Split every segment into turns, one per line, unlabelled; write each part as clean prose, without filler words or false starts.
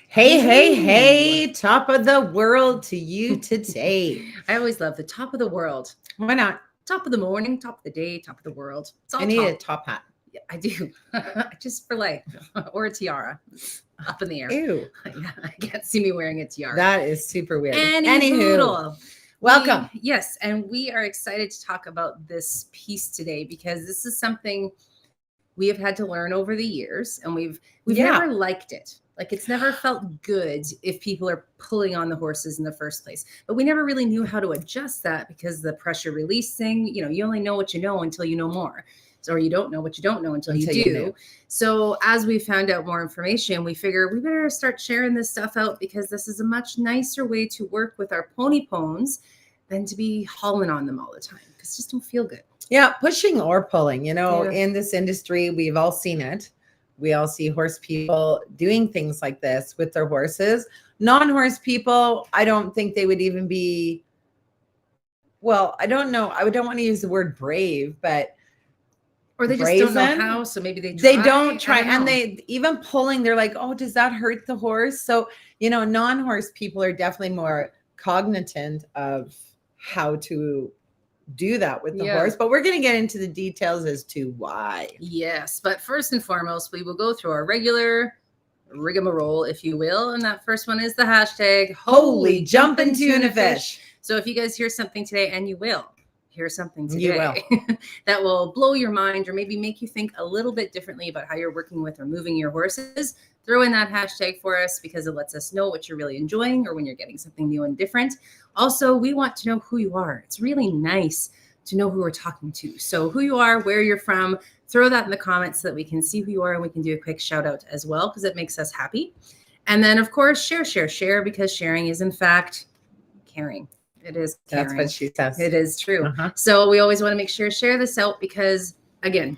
Hey, hey,
Hello.
hey, top of the world to you today.
I always love the top of the world.
Why not?
Top of the morning, top of the day, top of the world. It's
I
all
need a
top.
top hat.
Yeah, I do. Just for life. Or a tiara. Up in the air.
Ew,
Yeah, I can't see me wearing a tiara.
that is super weird.
Any
Anywho,
hoodle.
welcome.
Yes, and we are excited to talk about this piece today because this is something we have had to learn over the years, and we've never
Yeah,
liked it. Like, it's never felt good if people are pulling on the horses in the first place. But we never really knew how to adjust that because the pressure release thing, you only know what you know until you know more. So, or you don't know what you don't know until you
until you knew.
do. So as we found out more information, we figure we better start sharing this stuff out because this is a much nicer way to work with our pony pones than to be hauling on them all the time because just don't feel good.
Yeah, pushing or pulling,
Yeah.
in this industry, we've all seen it. We all see horse people doing things like this with their horses. Non-horse people, I don't think they would even be, well, I don't know. I don't want to use the word brave, but
Or they just don't know
brazen.
how, so maybe they
They
try.
don't
I
try,
don't
and
know.
they even pulling, they're like, oh, does that hurt the horse? So, non-horse people are definitely more cognizant of how to do that with the
Yeah.
horse, but we're going to get into the details as to why.
Yes, but first and foremost, we will go through our regular rigmarole, if you will. And that first one is the hashtag
Holy
holy
jumping
jumping
tuna
tuna fish.
fish.
So if you guys hear something today, and you will hear something
You will.
today that will blow your mind or maybe make you think a little bit differently about how you're working with or moving your horses, throw in that hashtag for us because it lets us know what you're really enjoying or when you're getting something new and different. Also, we want to know who you are. It's really nice to know who we're talking to. So who you are, where you're from, throw that in the comments so that we can see who you are and we can do a quick shout out as well because it makes us happy. And then, of course, share because sharing is, in fact, caring. It is caring.
That's what she says.
It is true.
Uh-huh.
So we always want to make sure to share this out because, again,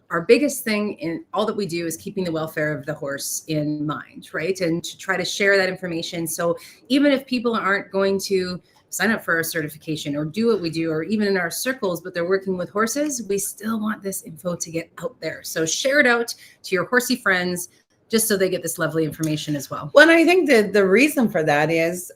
our biggest thing in all that we do is keeping the welfare of the horse in mind, right? And to try to share that information. So even if people aren't going to sign up for our certification or do what we do, or even in our circles, but they're working with horses, we still want this info to get out there. So share it out to your horsey friends just so they get this lovely information as well.
Well, and I think that the reason for that is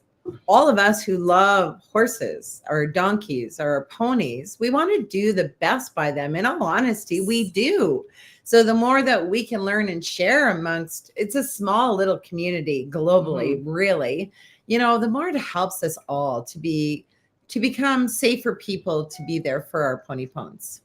all of us who love horses or donkeys or ponies, we want to do the best by them. In all honesty, we do. So the more that we can learn and share amongst, it's a small little community globally, really, the more it helps us all to become safer people to be there for our pony pones.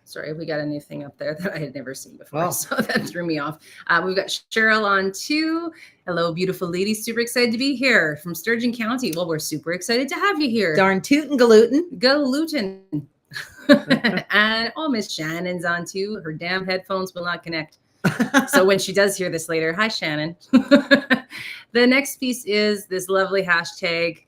Sorry, we got a new thing up there that I had never seen before,
Oh.
so that threw me off. We've got Cheryl on too. Hello, beautiful lady. Super excited to be here from Sturgeon County. Well, we're super excited to have you here.
Darn tootin' galootin'.
Go Luton. And Miss Shannon's on too. Her damn headphones will not connect. So when she does hear this later, hi, Shannon. The next piece is this lovely hashtag.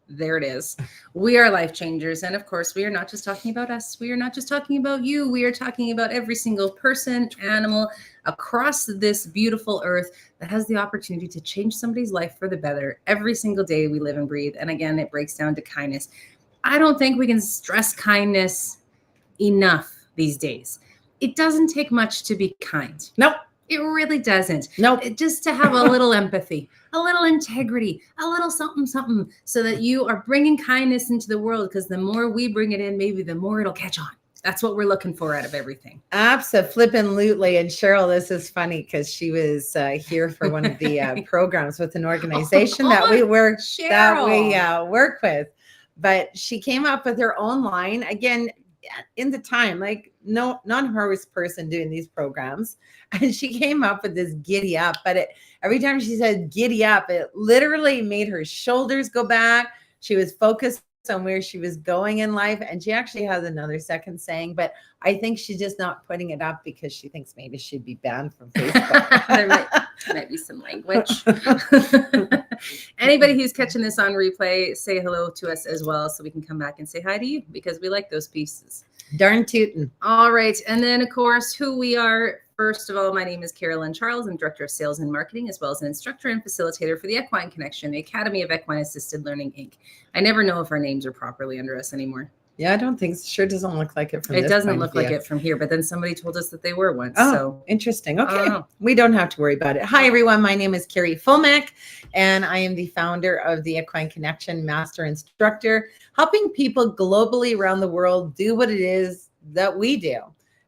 There it is. We are life changers. And of course, we are not just talking about us. We are not just talking about you. We are talking about every single person, animal across this beautiful earth that has the opportunity to change somebody's life for the better every single day we live and breathe. And again, it breaks down to kindness. I don't think we can stress kindness enough these days. It doesn't take much to be kind.
Nope.
It really doesn't.
Nope.
Just to have a little empathy, a little integrity, a little something, something, so that you are bringing kindness into the world. Because the more we bring it in, maybe the more it'll catch on. That's what we're looking for out of everything.
Absolutely. And Cheryl, this is funny because she was here for one of the programs with an organization that we work with. But she came up with her own line again in the time, like no non-horse person doing these programs, and she came up with this giddy up. But every time she said giddy up, it literally made her shoulders go back. She was focused on where she was going in life, and she actually has another second saying, but I think she's just not putting it up because she thinks maybe she'd be banned from Facebook.
There might be some language. Anybody who's catching this on replay, say hello to us as well so we can come back and say hi to you because we like those pieces.
Darn tootin'.
All right. And then, of course, who we are. First of all, my name is Carolyn Charles. I'm Director of Sales and Marketing, as well as an instructor and facilitator for the Equine Connection, the Academy of Equine Assisted Learning, Inc. I never know if our names are properly under us anymore.
Yeah, I don't think, sure doesn't look like it from
It
this
doesn't
point
look
of
like
view.
it from here, but then somebody told us that they were once.
Oh,
So
interesting.
I don't
Okay.
know.
We don't have to worry about it. Hi, everyone. My name is Carrie Fulmick, and I am the founder of the Equine Connection Master Instructor, helping people globally around the world do what it is that we do.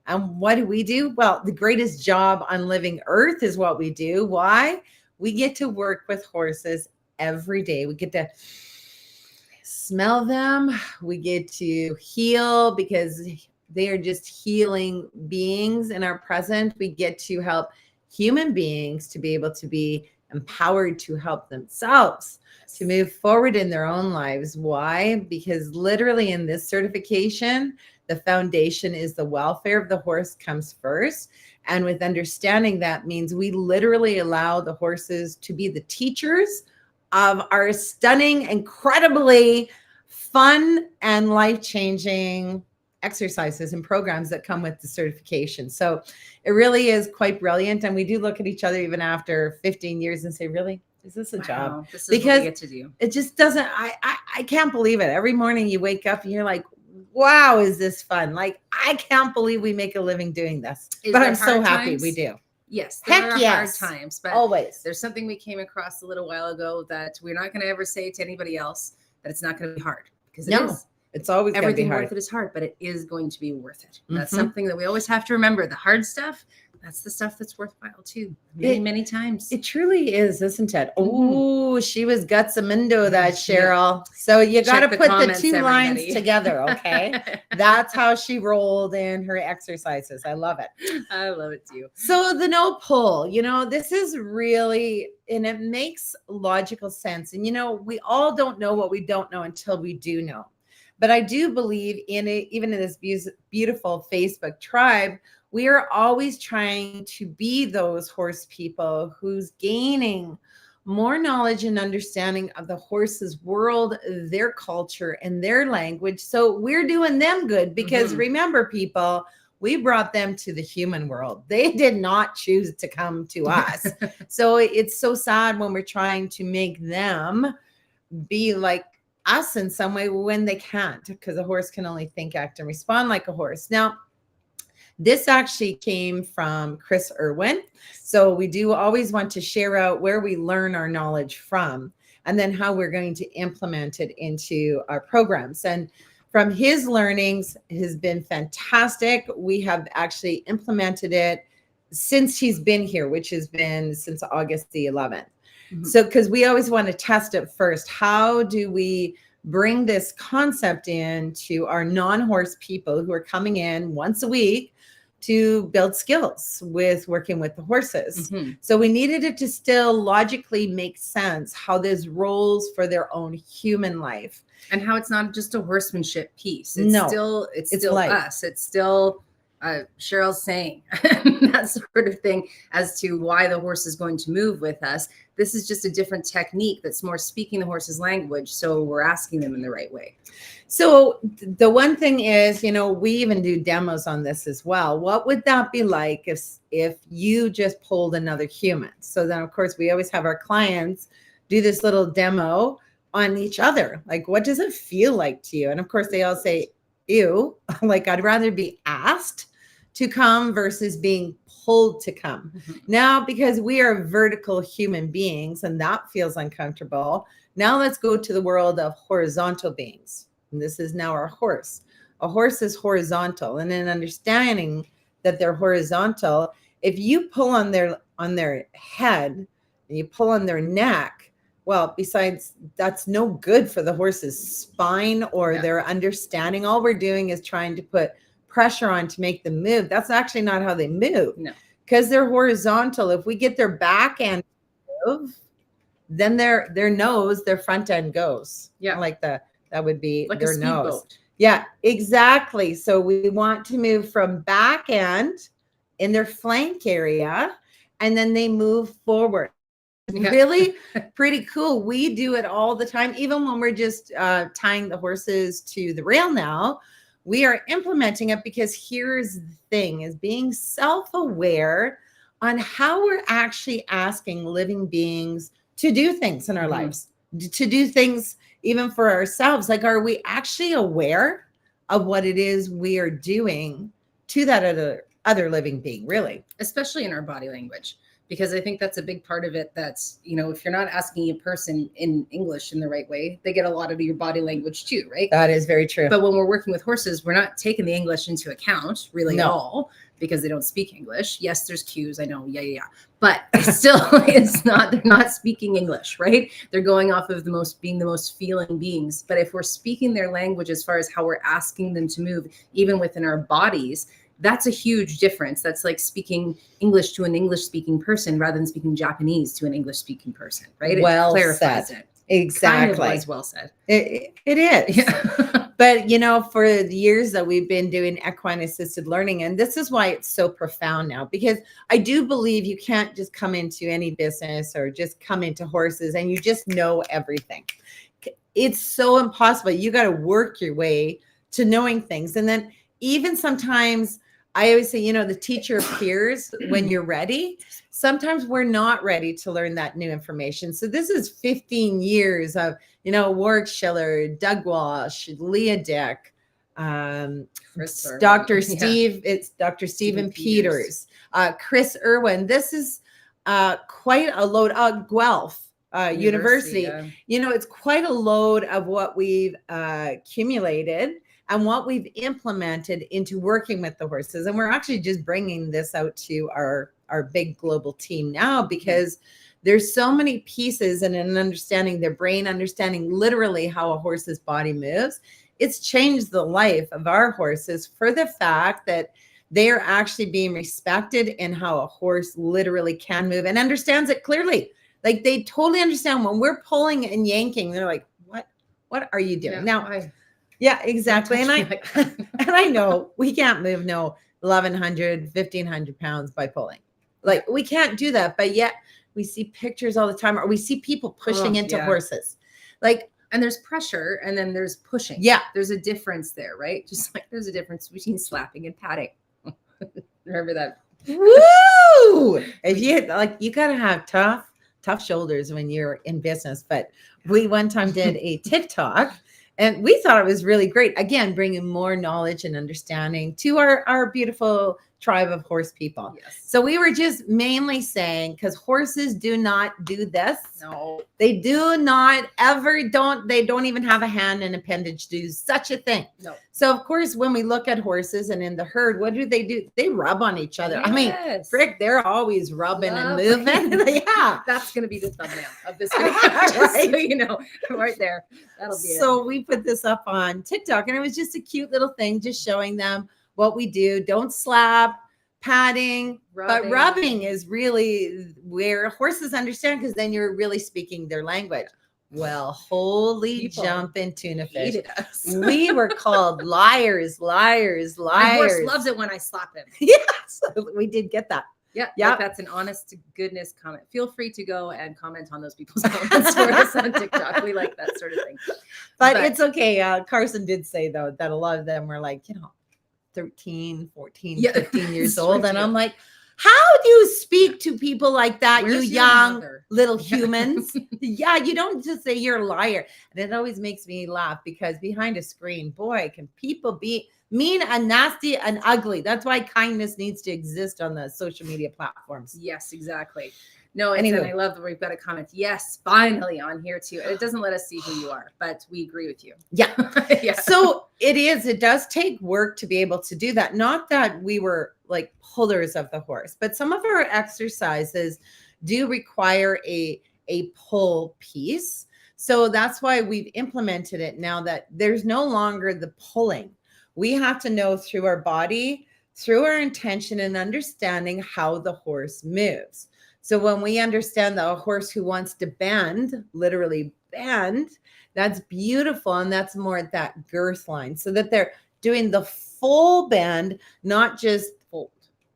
And what do we do? Well, the greatest job on living earth is what we do. Why? We get to work with horses every day. We get to smell them. We get to heal because they are just healing beings in our present. We get to help human beings to be able to be empowered to help themselves to move forward in their own lives. Why? Because literally in this certification, the foundation is the welfare of the horse comes first. And with understanding that means we literally allow the horses to be the teachers of our stunning, incredibly fun and life-changing exercises and programs that come with the certification. So it really is quite brilliant. And we do look at each other even after 15 years and say, really, is this a job?
This is
Because
what we get to do.
It just doesn't, I can't believe it. Every morning you wake up and you're like, wow, is this fun? Like, I can't believe we make a living doing this. But I'm so happy we do.
Yes, there
Heck
are
yes.
hard times, but
Always.
there's something we came across a little while ago that we're not going to ever say to anybody else that it's not going to be hard, because it is.
It's always going to be
Everything
hard.
worth it is hard, but it is going to be worth it. That's
Mhm.
something that we always have to remember. The hard stuff, that's the stuff that's worthwhile too. Many times.
It truly is, isn't it?
Mhm.
Oh, she was gutsamindo, that Cheryl. So you got to
Check the
put the
comments,
two lines
everybody.
together, okay? That's how she rolled in her exercises. I love it.
I love it too.
So the no pull, this is really, and it makes logical sense. And, we all don't know what we don't know until we do know. But I do believe in it, even in this beautiful Facebook tribe, we are always trying to be those horse people who's gaining more knowledge and understanding of the horse's world, their culture, and their language. So we're doing them good because remember, people, we brought them to the human world. They did not choose to come to us. So it's so sad when we're trying to make them be like us in some way when they can't, because a horse can only think, act, and respond like a horse. Now, this actually came from Chris Irwin. So we do always want to share out where we learn our knowledge from and then how we're going to implement it into our programs. And from his learnings has been fantastic. We have actually implemented it since he's been here, which has been since August the 11th. Mm-hmm. So, because we always want to test it first. How do we bring this concept in to our non-horse people who are coming in once a week to build skills with working with the horses? Mm-hmm. So we needed it to still logically make sense how this rolls for their own human life.
And how it's not just a horsemanship piece. It's still us. It's still Cheryl's saying that sort of thing as to why the horse is going to move with us. This is just a different technique that's more speaking the horse's language. So we're asking them in the right way. So the one thing is, we even do demos on this as well. What would that be like if you just pulled another human? So then, of course, we always have our clients do this little demo on each other. Like, what does it feel like to you? And of course, they all say, ew, like I'd rather be asked to come versus being pulled to come. Mm-hmm. Now, because we are vertical human beings and that feels uncomfortable, now let's go to the world of horizontal beings. And this is now our horse. A horse is horizontal. And in understanding that they're horizontal, if you pull on their head and you pull on their neck, well, besides, that's no good for the horse's spine or their understanding. All we're doing is trying to put pressure on to make them move. That's actually not how they move. No, because they're horizontal. If we get their back end move, then their nose, their front end goes. Yeah, like that would be like their nose. Yeah, exactly. So we want to move from back end in their flank area, and then they move forward. Yeah. Really pretty cool. We do it all the time, even when we're just tying the horses to the rail now. We are implementing it because here's the thing, is being self-aware on how we're actually asking living beings to do things in our lives, to do things even for ourselves. Like, are we actually aware
of what it is we are doing to that other living being, really.
Especially in our body language, because I think that's a big part of it. That's, if you're not asking a person in English in the right way, they get a lot of your body language too, right?
That is very true.
But when we're working with horses, we're not taking the English into account really at all, because they don't speak English. Yes, there's cues. I know. Yeah. But still, they're not speaking English, right? They're going off of being the most feeling beings. But if we're speaking their language as far as how we're asking them to move, even within our bodies, that's a huge difference. That's like speaking English to an English speaking person rather than speaking Japanese to an English speaking person, right?
Well
it clarifies
said.
It.
Exactly.
Kind of was well said.
It is. Yeah. But, for the years that we've been doing equine assisted learning, and this is why it's so profound now, because I do believe you can't just come into any business or just come into horses and you just know everything. It's so impossible. You got to work your way to knowing things. And then even sometimes I always say, the teacher appears when you're ready. Sometimes we're not ready to learn that new information. So this is 15 years of, Warwick Schiller, Doug Walsh, Leah Dick, Dr. Steve, it's Dr. Stephen Peters, Chris Irwin. This is quite a load. Guelph University. It's quite a load of what we've accumulated and what we've implemented into working with the horses. And we're actually just bringing this out to our big global team now, because there's so many pieces and an understanding their brain, understanding literally how a horse's body moves. It's changed the life of our horses for the fact that they are actually being respected in how a horse literally can move and understands it clearly. Like, they totally understand when we're pulling and yanking. They're like, what are you doing? Yeah, exactly. And I know we can't move 1,100, 1,500 pounds by pulling. Like, we can't do that. But yet we see pictures all the time, or we see people pushing into horses. Like,
and there's pressure and then there's pushing.
Yeah.
There's a difference there, right? Just like there's a difference between slapping and patting. Remember that?
Woo! If you got to have tough shoulders when you're in business. But we one time did a TikTok, and we thought it was really great. Again, bringing more knowledge and understanding to our beautiful tribe of horse people.
Yes.
So we were just mainly saying, because horses do not do this.
No.
They do not they don't even have a hand and appendage to do such a thing.
No.
So of course, when we look at horses and in the herd, what do? They rub on each other. Yes. I mean, frick, they're always rubbing and moving. Yeah.
That's going to be the thumbnail of this video. Right. So right there. That'll be it.
So we put this up on TikTok, and it was just a cute little thing, just showing them what we do. Don't slap, patting, but rubbing is really where horses understand, because then you're really speaking their language. Well, holy jumping tuna fish. We were called liars. My horse
loves it when I slap him.
Yes, we did get that.
Yeah, like that's an honest to goodness comment. Feel free to go and comment on those people's comments for us on TikTok. We like that sort of thing.
But it's okay. Carson did say, though, that a lot of them were like, 13, 14, 15 years old. And I'm like, how do you speak to people like that, you young little humans? Yeah, you don't just say you're a liar. And it always makes me laugh, because behind a screen, boy, can people be mean and nasty and ugly. That's why kindness needs to exist on the social media platforms.
Yes, exactly. No, and I love that we've got a comment. Yes, finally on here too. It doesn't let us see who you are, but we agree with you.
Yeah. Yeah. So it does take work to be able to do that. Not that we were like pullers of the horse, but some of our exercises do require a pull piece. So that's why we've implemented it now, that there's no longer the pulling. We have to know through our body, through our intention and understanding how the horse moves. So when we understand that a horse who wants to bend, literally bend, that's beautiful. And that's more at that girth line, so that they're doing the full bend, not just fold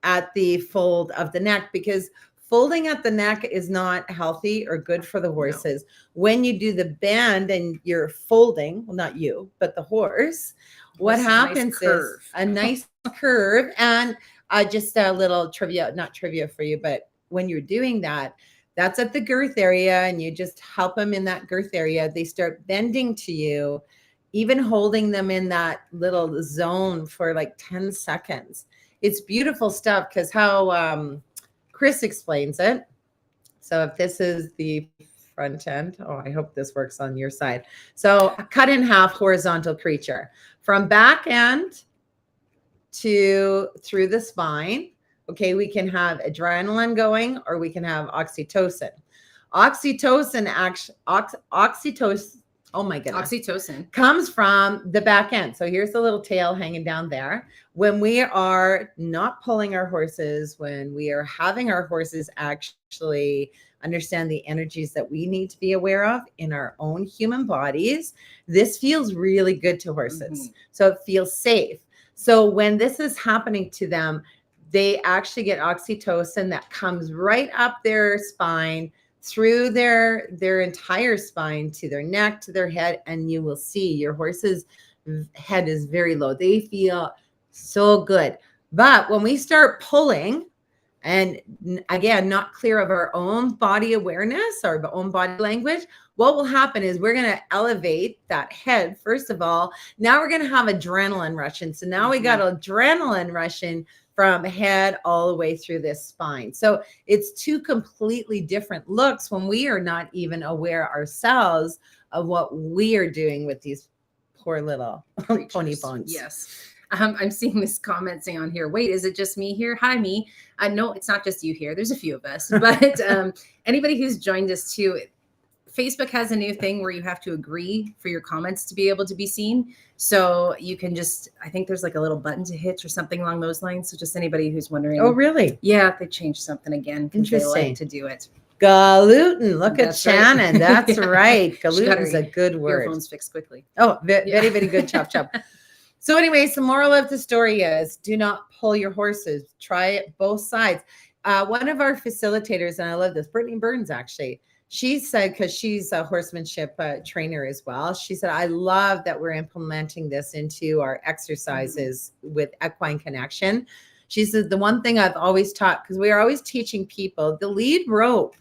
at the fold of the neck, because folding at the neck is not healthy or good for the horses. No. When you do the bend and you're folding, well, not you, but the horse, what happens is a nice curve. And just a little trivia, not trivia for you, but when you're doing that, that's at the girth area, and you just help them in that girth area. They start bending to you. even holding them in that little zone for like 10 seconds. It's beautiful stuff because how Chris explains it. So if this is the front end, oh, I hope this works on your side. So a cut in half horizontal creature from back end to through the spine. Okay, we can have adrenaline going or we can have oxytocin. Oxytocin, oh my goodness.
Oxytocin
Comes from the back end. So here's the little tail hanging down there. When we are not pulling our horses, when we are having our horses actually understand the energies that we need to be aware of in our own human bodies, this feels really good to horses. So it feels safe. So when this is happening to them, they actually get oxytocin that comes right up their spine, through their entire spine to their neck, to their head, and you will see your horse's head is very low. They feel so good. But when we start pulling, and again, not clear of our own body awareness or our own body language, what will happen is we're going to elevate that head. First of all, now we're going to have adrenaline rushing. So now we got adrenaline rushing from head all the way through this spine. So it's two completely different looks when we are not even aware ourselves of what we are doing with these poor little pony bones.
Yes. I'm seeing this comment saying on here, wait, is it just me here? Hi, me. No, it's not just you here. There's a few of us. But anybody who's joined us too, Facebook has a new thing where you have to agree for your comments to be able to be seen. So you can just, I think there's like a little button to hit or something along those lines. So just anybody who's wondering.
Oh, really?
Yeah, they changed something again.
Interesting.
They like to do it.
Galutin. Look at Shannon. Right. That's right. Galutin is a good word.
Earphones fixed quickly.
Oh, very, very good. Chop, chop. So anyways, the moral of the story is do not pull your horses. Try it both sides. One of our facilitators, and I love this, Brittany Burns, actually, she said, because she's a horsemanship trainer as well, she said, I love that we're implementing this into our exercises with equine connection. She said, the one thing I've always taught, because we are always teaching people, the lead rope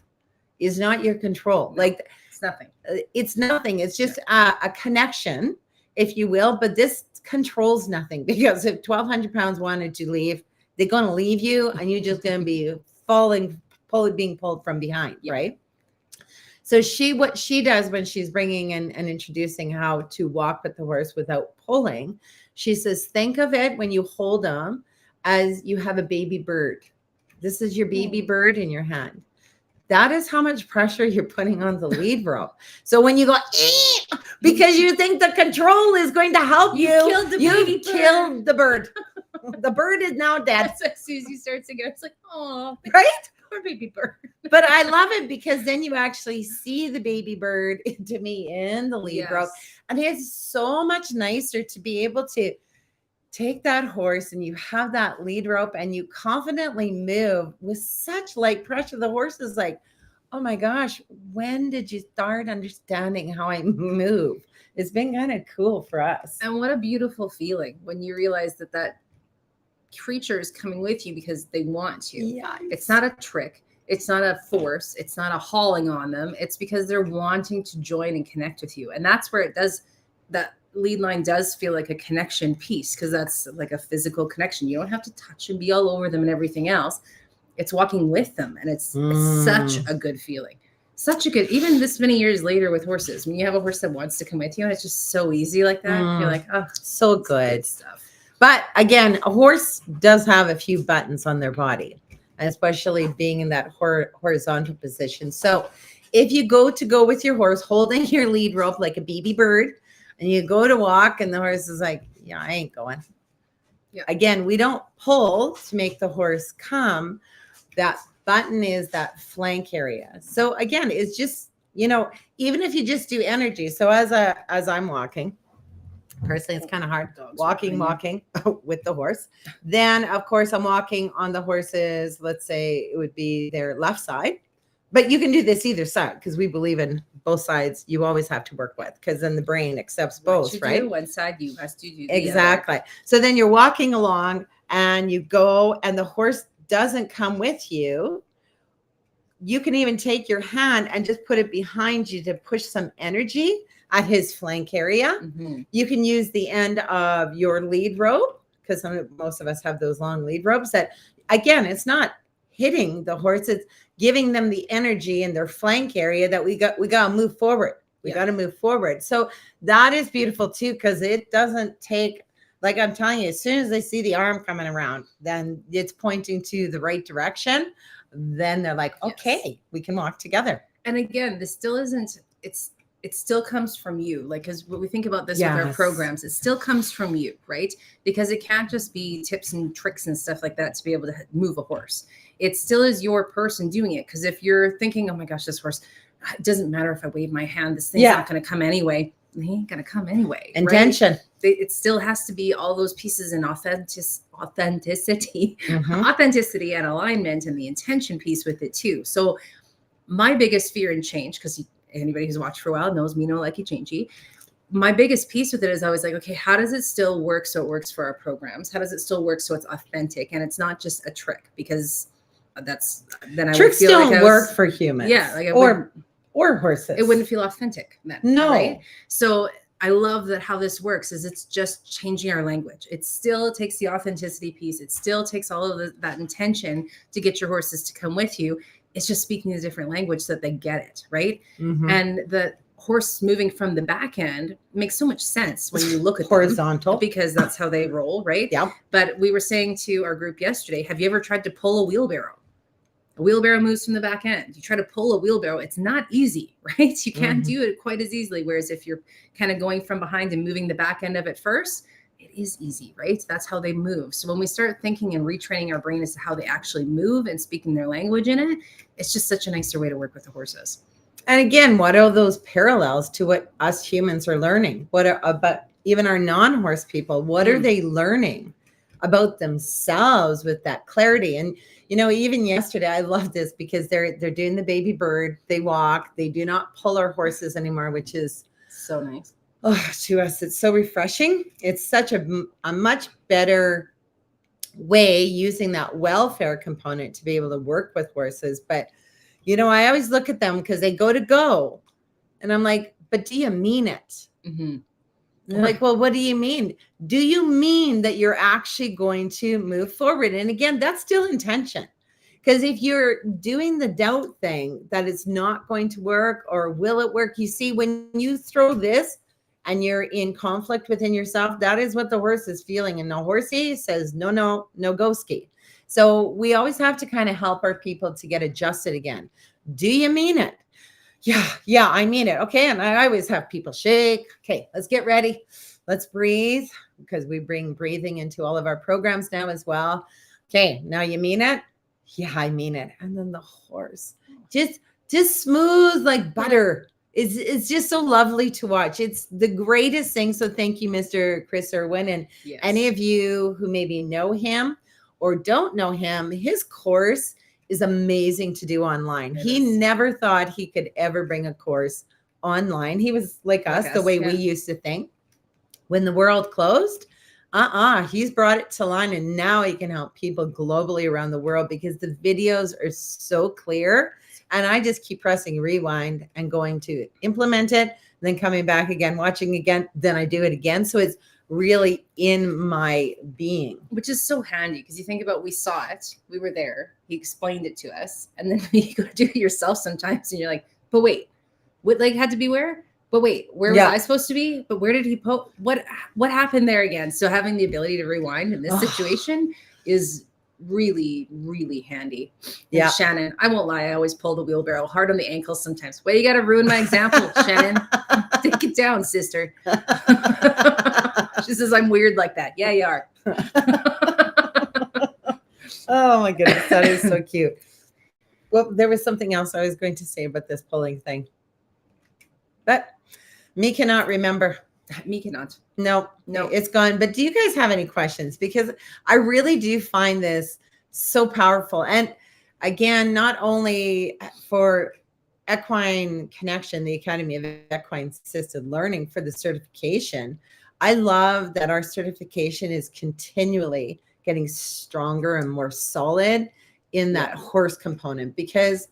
is not your control.
No,
like
it's nothing.
It's nothing. It's just a connection, if you will, but this controls nothing, because if 1,200 pounds wanted to leave, they're going to leave you and you're just going to be being pulled from behind. Yep. Right. So what she does when she's bringing in and introducing how to walk with the horse without pulling, she says, think of it when you hold them as you have a baby bird. This is your baby bird in your hand. That is how much pressure you're putting on the lead rope. So when you go, because you think the control is going to help you
killed the
bird. The bird is now dead.
So Susie starts to go, it's like, oh,
right?
Poor baby bird.
But I love it because then you actually see the baby bird to me in the lead rope. And it's so much nicer to be able to take that horse and you have that lead rope and you confidently move with such light pressure. The horse is like, oh my gosh, when did you start understanding how I move? It's been kind of cool for us.
And what a beautiful feeling when you realize that that creature is coming with you because they want to.
Yeah.
It's not a trick. It's not a force. It's not a hauling on them. It's because they're wanting to join and connect with you. And that's where it does, that lead line does feel like a connection piece, because that's like a physical connection. You don't have to touch and be all over them and everything else. It's walking with them. And it's such a good feeling. Such a good, even this many years later with horses, when you have a horse that wants to come with you and it's just so easy like that, you're like, oh,
so good stuff. But again, a horse does have a few buttons on their body, and especially being in that horizontal position. So if you go with your horse holding your lead rope like a baby bird, and you go to walk and the horse is like, yeah, I ain't going. Yeah. Again, we don't pull to make the horse come. That button is that flank area. So again, it's just, even if you just do energy. So as I'm walking, personally, it's kind of hard walking with the horse. Then of course I'm walking on the horse's, let's say it would be their left side, but you can do this either side, because we believe in both sides. You always have to work with, because then the brain accepts both, right?
One side, you must do the
exactly other. So then you're walking along and you go and the horse doesn't come with you. you can even take your hand and just put it behind you to push some energy at his flank area.
Mhm.
You can use the end of your lead rope, because most of us have those long lead ropes that, again, it's not hitting the horse, it's giving them the energy in their flank area that we got to move forward. We got to move forward. So that is beautiful too, because it doesn't take, like I'm telling you, as soon as they see the arm coming around, then it's pointing to the right direction. Then they're like, okay, we can walk together.
And again, this still isn't, it still comes from you. Like, because when we think about this with our programs, it still comes from you, right? Because it can't just be tips and tricks and stuff like that to be able to move a horse. It still is your person doing it. Because if you're thinking, oh my gosh, this horse, it doesn't matter if I wave my hand, this thing's not going to come anyway. He ain't going to come anyway.
Intention.
Right? It still has to be all those pieces in authenticity, authenticity and alignment, and the intention piece with it too. So my biggest fear in change, because anybody who's watched for a while knows me, no likey changey. My biggest piece with it is I was like, okay, how does it still work so it works for our programs? How does it still work so it's authentic and it's not just a trick? Because that's then I
tricks
would feel
don't
like
work for humans.
Yeah, like
or horses.
It wouldn't feel authentic then.
No.
Right? So I love that how this works is it's just changing our language. It still takes the authenticity piece. It still takes all of that intention to get your horses to come with you. It's just speaking a different language so that they get it, right? And the horse moving from the back end makes so much sense when you look at
horizontal,
because that's how they roll, right?
Yeah.
But we were saying to our group yesterday, have you ever tried to pull a wheelbarrow? A wheelbarrow moves from the back end. You try to pull a wheelbarrow, it's not easy, right? You can't do it quite as easily. Whereas if you're kind of going from behind and moving the back end of it first, it is easy, right? That's how they move. So when we start thinking and retraining our brain as to how they actually move and speaking their language in it, it's just such a nicer way to work with the horses.
And again, what are those parallels to what us humans are learning? What are about even our non-horse people? What are they learning about themselves with that clarity? And you know, even yesterday, I love this because they're doing the baby bird. They walk. They do not pull our horses anymore, which is
so nice.
Oh, to us, it's so refreshing. It's such a much better way using that welfare component to be able to work with horses. But, you know, I always look at them because they go. And I'm like, but do you mean it? They're like, well, what do you mean? Do you mean that you're actually going to move forward? And again, that's still intention. Because if you're doing the doubt thing that it's not going to work or will it work? You see, when you throw this and you're in conflict within yourself, that is what the horse is feeling. And the horsey says, no, go ski. So we always have to kind of help our people to get adjusted again. Do you mean it? Yeah, I mean it. Okay. And I always have people shake. Okay, let's get ready. Let's breathe, because we bring breathing into all of our programs now as well. Okay, now you mean it? Yeah, I mean it. And then the horse just smooth like butter. It's just so lovely to watch. It's the greatest thing. So thank you, Mr. Chris Irwin. And any of you who maybe know him or don't know him, his course is amazing to do online. He never thought he could ever bring a course online. He was like us, the way we used to think. When the world closed, he's brought it to line, and now he can help people globally around the world because the videos are so clear. And I just keep pressing rewind and going to implement it, and then coming back again, watching again, then I do it again. So it's really in my being.
Which is so handy, because you think about, we saw it, we were there, he explained it to us, and then you go to do it yourself sometimes and you're like, but wait, what like had to be where? But wait, where was I supposed to be? But where did he what happened there again? So having the ability to rewind in this situation is really, really handy. And Shannon, I won't lie, I always pull the wheelbarrow hard on the ankles sometimes. Well, you got to ruin my example, Shannon. Take it down, sister. She says I'm weird like that. Yeah, you are.
Oh my goodness, that is so cute. Well, there was something else I was going to say about this pulling thing, but me cannot remember.
Me cannot.
No, it's gone. But do you guys have any questions? Because I really do find this so powerful. And again, not only for Equine Connection, the Academy of Equine Assisted Learning, for the certification, I love that our certification is continually getting stronger and more solid in that horse component, because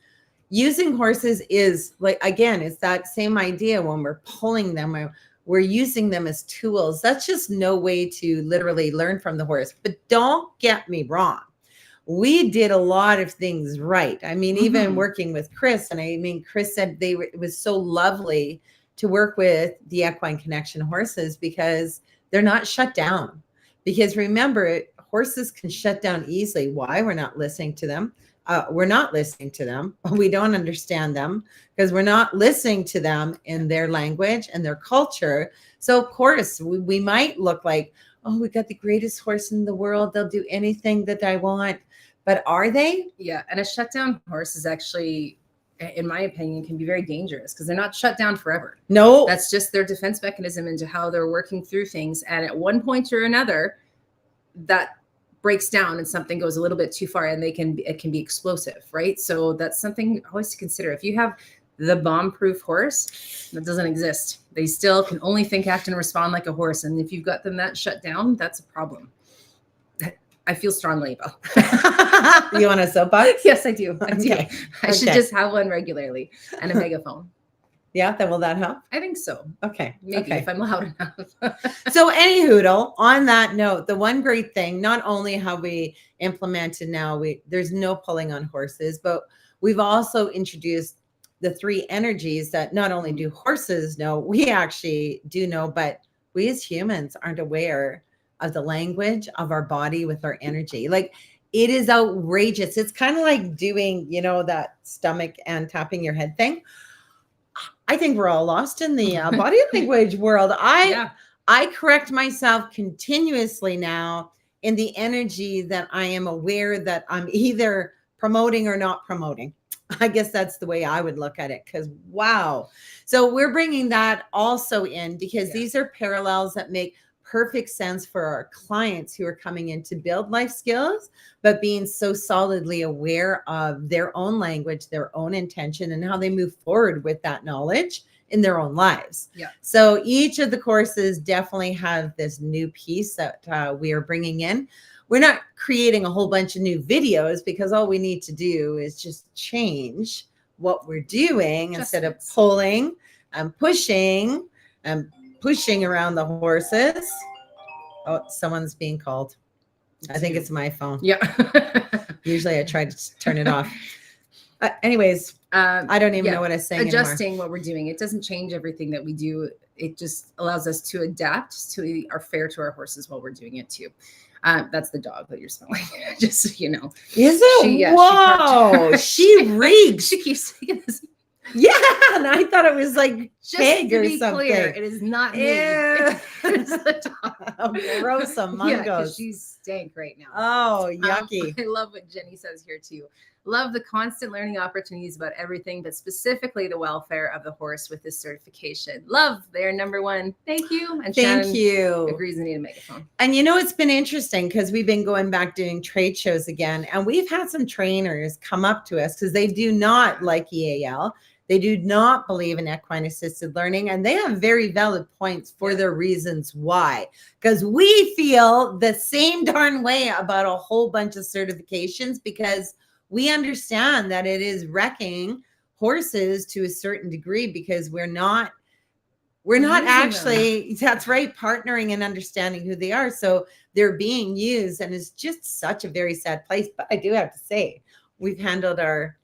using horses is like, again, it's that same idea when we're pulling them, we're using them as tools. That's just no way to literally learn from the horse. But don't get me wrong. We did a lot of things right. I mean, even working with Chris, and I mean, Chris said it was so lovely to work with the equine connection horses because they're not shut down. Because remember, horses can shut down easily. Why? We're not listening to them. We're not listening to them. We don't understand them because we're not listening to them in their language and their culture. So of course we might look like, oh, we got the greatest horse in the world. They'll do anything that I want. But are they?
Yeah. And a shutdown horse is actually, in my opinion, can be very dangerous because they're not shut down forever.
No.
That's just their defense mechanism into how they're working through things. And at one point or another, that breaks down and something goes a little bit too far, and it can be explosive, right? So that's something always to consider. If you have the bomb-proof horse, that doesn't exist. They still can only think, act, and respond like a horse. And if you've got them that shut down, that's a problem. I feel strongly about.
You want a soapbox?
Yes, I do. I do.
Okay.
I should just have one regularly and a megaphone.
Yeah, then will that help?
I think so.
Okay.
Maybe if I'm loud enough.
So any hoodle, on that note, the one great thing, not only have we implemented now, there's no pulling on horses, but we've also introduced the 3 energies that not only do horses know, we actually do know, but we as humans aren't aware of the language of our body with our energy. Like, it is outrageous. It's kind of like doing, that stomach and tapping your head thing. I think we're all lost in the body language world. I correct myself continuously now in the energy that I am aware that I'm either promoting or not promoting. I guess that's the way I would look at it, because wow. So we're bringing that also in because these are parallels that make perfect sense for our clients who are coming in to build life skills, but being so solidly aware of their own language, their own intention, and how they move forward with that knowledge in their own lives.
Yeah.
So each of the courses definitely have this new piece that we are bringing in. We're not creating a whole bunch of new videos because all we need to do is just change what we're doing instead of pulling and pushing around the horses. Oh, someone's being called. I think it's my phone.
Yeah.
Usually I try to turn it off. Anyways, I don't even know what I was saying
Adjusting
anymore.
what we're doing. It doesn't change everything that we do. It just allows us to adapt to our fair to our horses while we're doing it too. That's the dog that you're smelling. Just so you know.
Is it? Whoa. She reeks.
She keeps saying this.
Yeah, and I thought it was like pig or something.
Clear, it is not me. It's the dog.
Oh, gross among us.
She's stank right now.
Oh, yucky.
I love what Jenny says here too. Love the constant learning opportunities about everything, but specifically the welfare of the horse with this certification. Love, they're number one. Thank you. And
Thank you.
Agrees I need a megaphone.
And it's been interesting because we've been going back doing trade shows again, and we've had some trainers come up to us because they do not like EAL. They do not believe in equine assisted learning, and they have very valid points for their reasons why. Because we feel the same darn way about a whole bunch of certifications because we understand that it is wrecking horses to a certain degree because we're not actually, that's right, partnering and understanding who they are. So they're being used, and it's just such a very sad place. But I do have to say, we've handled our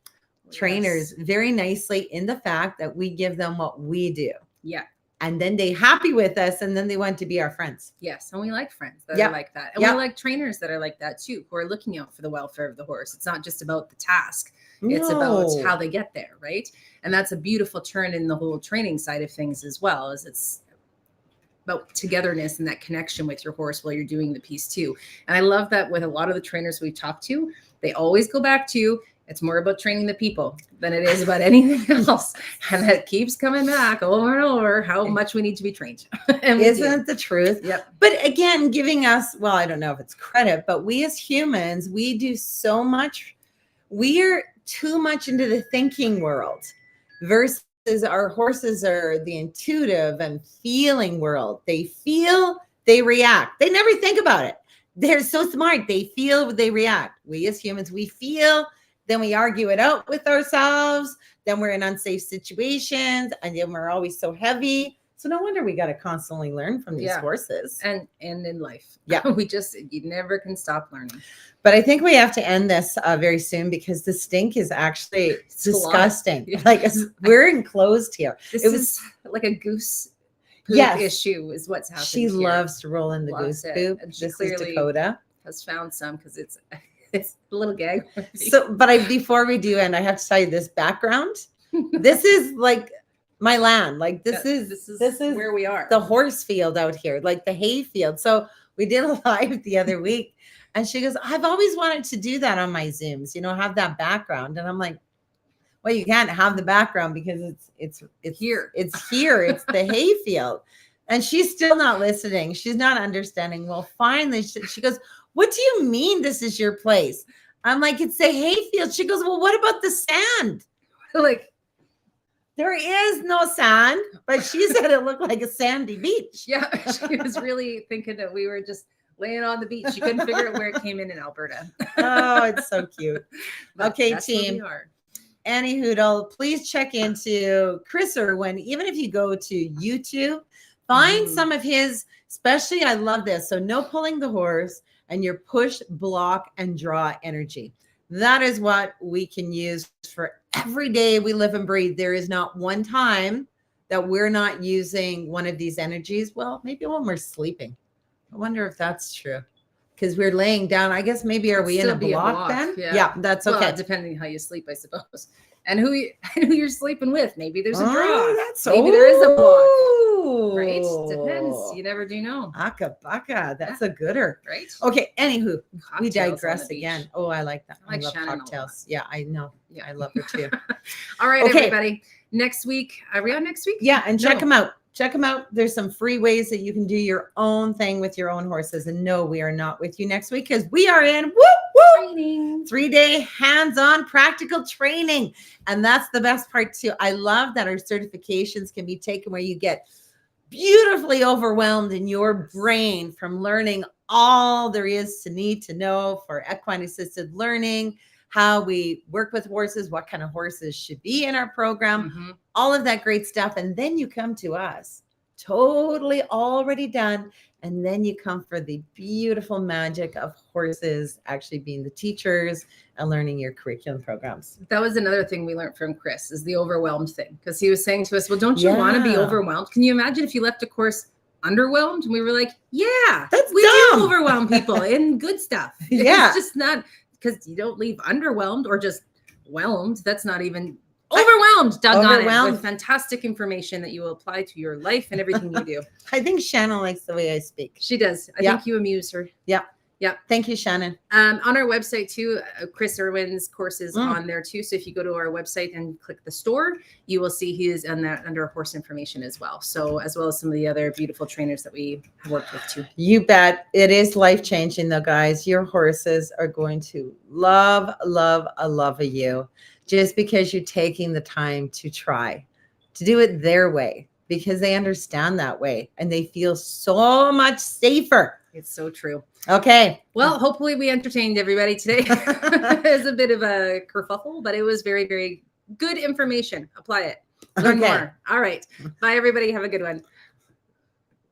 trainers very nicely in the fact that we give them what we do.
Yeah.
And then they happy with us, and then they want to be our friends.
Yes. And we like friends that are like that. And we like trainers that are like that too, who are looking out for the welfare of the horse. It's not just about the task. It's about how they get there. Right. And that's a beautiful turn in the whole training side of things as well, as it's about togetherness and that connection with your horse while you're doing the piece too. And I love that with a lot of the trainers we talk to, they always go back to, it's more about training the people than it is about anything else. And that keeps coming back over and over, how much we need to be trained. And
isn't it the truth?
Yep.
But again, giving us, well, I don't know if it's credit, but we as humans, we do so much. We are too much into the thinking world versus our horses are the intuitive and feeling world. They feel, they react. They never think about it. They're so smart. They feel, they react. We as humans, we feel then we argue it out with ourselves, then we're in unsafe situations, and then we're always so heavy. So no wonder we got to constantly learn from these horses.
And in life.
Yeah.
You never can stop learning.
But I think we have to end this very soon because the stink is actually disgusting.
Yeah.
Like we're enclosed here.
This is like a goose poop issue is what's happening.
She loves to roll in the goose poop.
And
this is Dakota.
Has found some because it's a little gag.
So, but before we do end, I have to tell you this background. This is like my land. Like this is
where we are.
The horse field out here, like the hay field. So we did a live the other week, and she goes, "I've always wanted to do that on my Zooms. Have that background." And I'm like, "Well, you can't have the background because it's
here.
It's here. It's the hay field." And she's still not listening. She's not understanding. Well, finally, she goes, "What do you mean this is your place?" I'm like, "It's the hay field." She goes, "Well, what about the sand?"
Like,
there is no sand, but she said it looked like a sandy beach.
Yeah, she was really thinking that we were just laying on the beach. She couldn't figure out where it came in Alberta.
Oh, it's so cute. Okay, team.
Annie
Hoodle, please check into Chris Irwin. Even if you go to YouTube, find some of his, especially I love this. So no pulling the horse and your push, block, and draw energy. That is what we can use for every day we live and breathe. There is not one time that we're not using one of these energies. Well, maybe when we're sleeping. I wonder if that's true. Because we're laying down. I guess maybe are we in a block then? Yeah, that's okay.
Well, depending how you sleep, I suppose. And who you're sleeping with. Maybe there's a draw. Maybe there is a block. Right? Depends. You never do know.
Aka baka. That's a gooder.
Right?
Okay. Anywho,
Cocktails
we digress again. Oh, I like that.
I love
Shannon cocktails. Yeah, I know. Yeah, I love her too.
All right, everybody. Next week. Are we on next week?
Yeah, and check them out. Check them out. There's some free ways that you can do your own thing with your own horses. And no, we are not with you next week because we are in
training.
3-day hands-on practical training. And that's the best part too. I love that our certifications can be taken where you get beautifully overwhelmed in your brain from learning all there is to need to know for equine assisted learning, how we work with horses, what kind of horses should be in our program, all of that great stuff. And then you come to us totally already done. And then you come for the beautiful magic of horses actually being the teachers and learning your curriculum programs.
That was another thing we learned from Chris is the overwhelmed thing. Because he was saying to us, well, don't you want to be overwhelmed? Can you imagine if you left a course underwhelmed? And we were like, yeah, we do overwhelm people in good stuff.
Yeah.
It's just not because you don't leave underwhelmed or just whelmed. That's not even overwhelmed, doggone it, with fantastic information that you will apply to your life and everything you do.
I think Shannon likes the way I speak.
She does. I think you amuse her.
Yeah. Yeah. Thank you, Shannon.
On our website too, Chris Irwin's courses on there too. So if you go to our website and click the store, you will see he is on that under horse information as well. So as well as some of the other beautiful trainers that we have worked with too.
You bet. It is life-changing though, guys. Your horses are going to love you just because you're taking the time to try to do it their way because they understand that way and they feel so much safer.
It's so true.
Okay.
Well, hopefully we entertained everybody today. It was a bit of a kerfuffle, but it was very, very good information. Apply it. Learn more. All right. Bye, everybody. Have a good one.